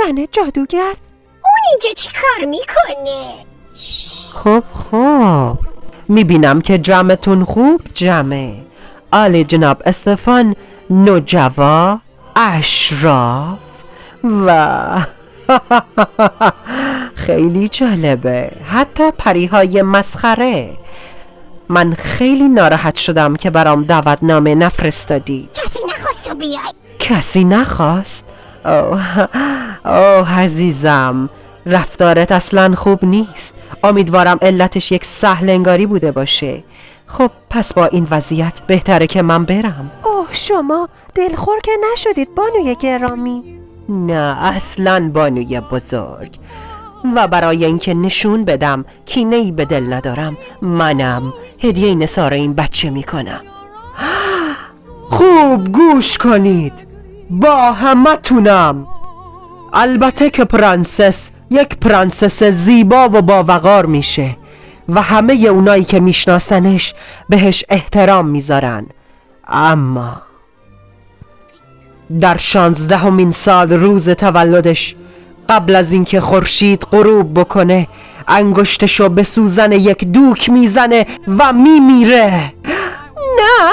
زن جادوگر؟ اون اینجا چی کار میکنه؟ خب میبینم که جمعتون خوب جمعه. آلی جناب استفان نوجوا، اشراف و خیلی جالبه، حتی پریهای مسخره. من خیلی ناراحت شدم که برام دعوتنامه نفرستادی. کسی نخواست تو بیای. کسی نخواست؟ اوه عزیزم، رفتارت اصلا خوب نیست. امیدوارم علتش یک سهلنگاری بوده باشه. خب پس با این وضعیت بهتره که من برم. اوه شما دلخور که نشدید بانوی گرامی؟ نه اصلا بانوی بزرگ. و برای اینکه نشون بدم کینه‌ای به دل ندارم، منم هدیه نثار این بچه میکنم. خوب گوش کنید، با همتونم. البته که پرنسس یک پرنسس زیبا و باوقار میشه و همه اونایی که میشناسنش بهش احترام میذارن، اما در 16مین سال روز تولدش، قبل از اینکه خورشید غروب بکنه، انگشتشو به سوزن یک دوک میزنه و میمیره. نه